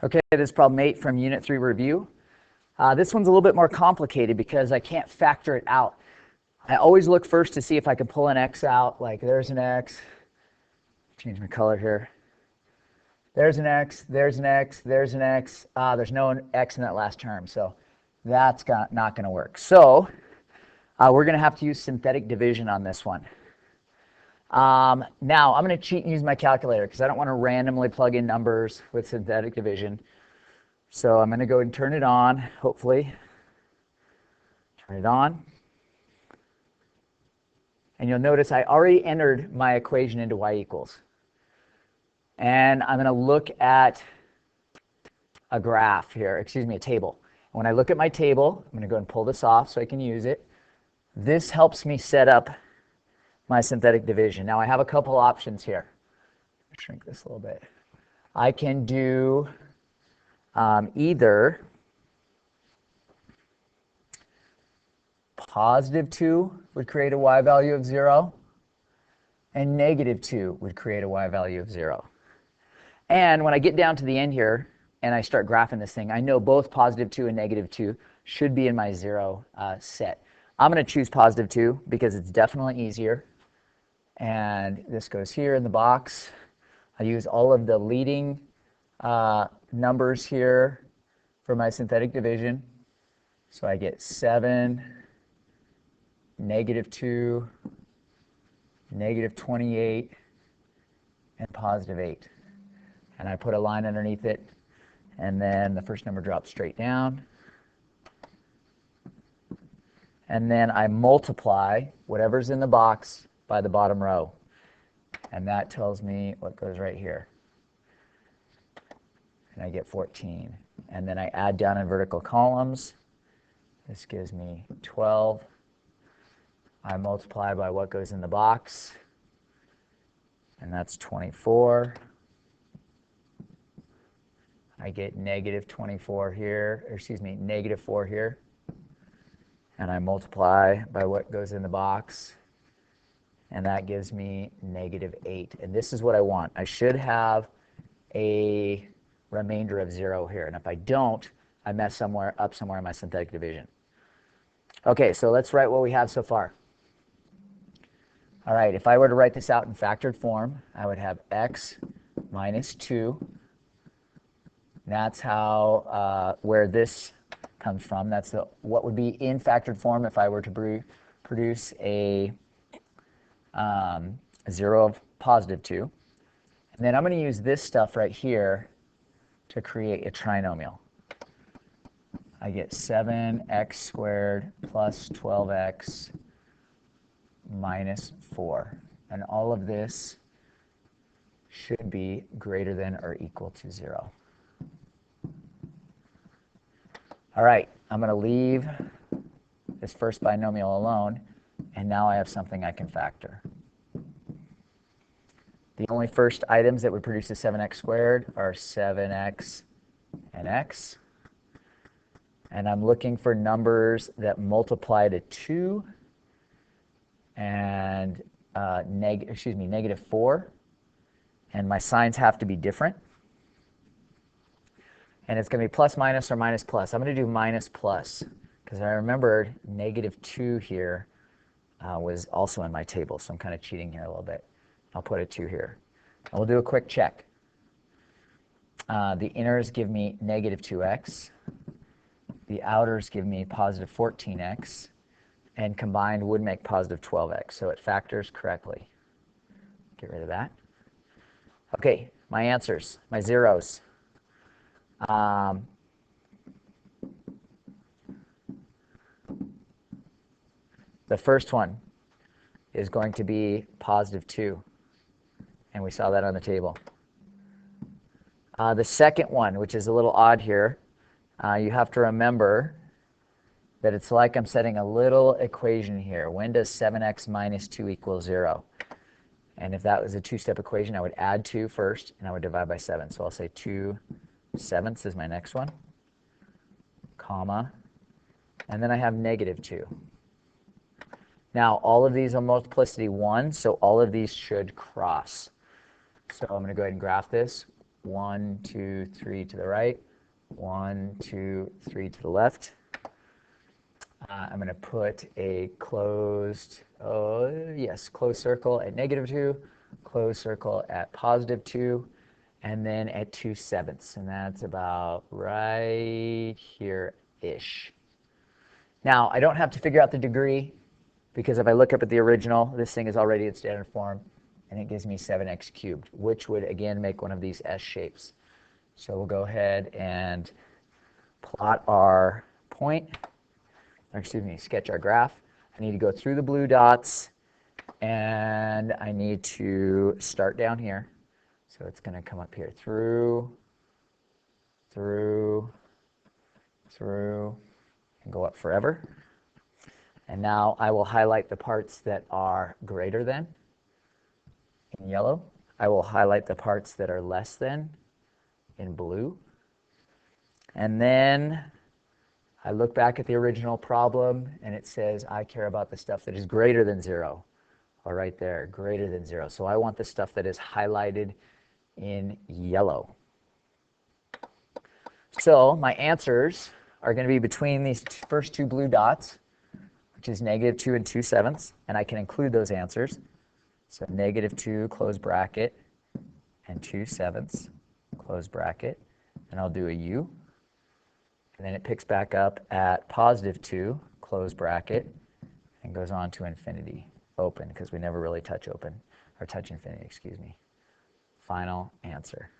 Okay, this is problem 8 from Unit 3 review. This one's a little bit more complicated because I can't factor it out. I always look first to see if I can pull an x out. Like there's an x. Change my color here. There's an x, there's an x, there's an x. There's no x in that last term, so that's not going to work. So we're going to have to use synthetic division on this one. Now I'm going to cheat and use my calculator because I don't want to randomly plug in numbers with synthetic division. So I'm going to go and turn it on, hopefully. Turn it on. And you'll notice I already entered my equation into y equals. And I'm going to look at a graph here, excuse me, a table. And when I look at my table, I'm going to go and pull this off so I can use it. This helps me set up my synthetic division. Now I have a couple options here. Shrink this a little bit. I can do either positive 2 would create a y value of 0, and negative 2 would create a y value of 0. And when I get down to the end here and I start graphing this thing, I know both positive 2 and negative 2 should be in my 0 set. I'm going to choose positive 2 because it's definitely easier. And this goes here in the box. I use all of the leading numbers here for my synthetic division. So I get 7, negative 2, negative 28, and positive 8. And I put a line underneath it, and then the first number drops straight down. And then I multiply whatever's in the box by the bottom row. And that tells me what goes right here. And I get 14. And then I add down in vertical columns. This gives me 12. I multiply by what goes in the box. And that's 24. I get negative 24 here, or excuse me, negative 4 here. And I multiply by what goes in the box. And that gives me negative 8. And this is what I want. I should have a remainder of 0 here. And if I don't, I mess up somewhere in my synthetic division. Okay, so let's write what we have so far. All right, if I were to write this out in factored form, I would have x minus 2. That's how where this comes from. That's what would be in factored form if I were to produce a 0 of positive 2. And then I'm going to use this stuff right here to create a trinomial. I get 7x squared plus 12x minus 4. And all of this should be greater than or equal to 0. All right, I'm going to leave this first binomial alone, and now I have something I can factor. The only first items that would produce a 7x squared are 7x and x. And I'm looking for numbers that multiply to 2 and negative 4. And my signs have to be different. And it's going to be plus minus or minus plus. I'm going to do minus plus because I remembered negative 2 here was also in my table. So I'm kind of cheating here a little bit. I'll put a 2 here. And we'll do a quick check. The inners give me negative 2x. The outers give me positive 14x. And combined would make positive 12x. So it factors correctly. Get rid of that. Okay, my answers, my zeros. The first one is going to be positive 2. And we saw that on the table. The second one, which is a little odd here, you have to remember that it's like I'm setting a little equation here. When does 7x minus 2 equal 0? And if that was a two-step equation, I would add 2 first, and I would divide by 7. So I'll say 2/7 is my next one, comma, and then I have negative 2. Now, all of these are multiplicity 1, so all of these should cross. So I'm going to go ahead and graph this. 1, 2, 3 to the right, 1, 2, 3 to the left. I'm going to put a closed circle at -2, closed circle at +2, and then at 2/7, and that's about right here-ish. Now, I don't have to figure out the degree, because if I look up at the original, this thing is already in standard form, and it gives me 7x cubed, which would, again, make one of these S shapes. So we'll go ahead and plot our point, or excuse me, sketch our graph. I need to go through the blue dots, and I need to start down here. So it's going to come up here, through, through, through, and go up forever. And now I will highlight the parts that are greater than in yellow. I will highlight the parts that are less than in blue. And then I look back at the original problem, and it says I care about the stuff that is greater than 0. Or right there, greater than 0. So I want the stuff that is highlighted in yellow. So my answers are going to be between these first two blue dots, which is -2 and 2/7, and I can include those answers. So -2, close bracket, and 2/7, close bracket, and I'll do a U. And then it picks back up at +2, close bracket, and goes on to infinity, open, because we never really touch open, or touch infinity, excuse me. Final answer.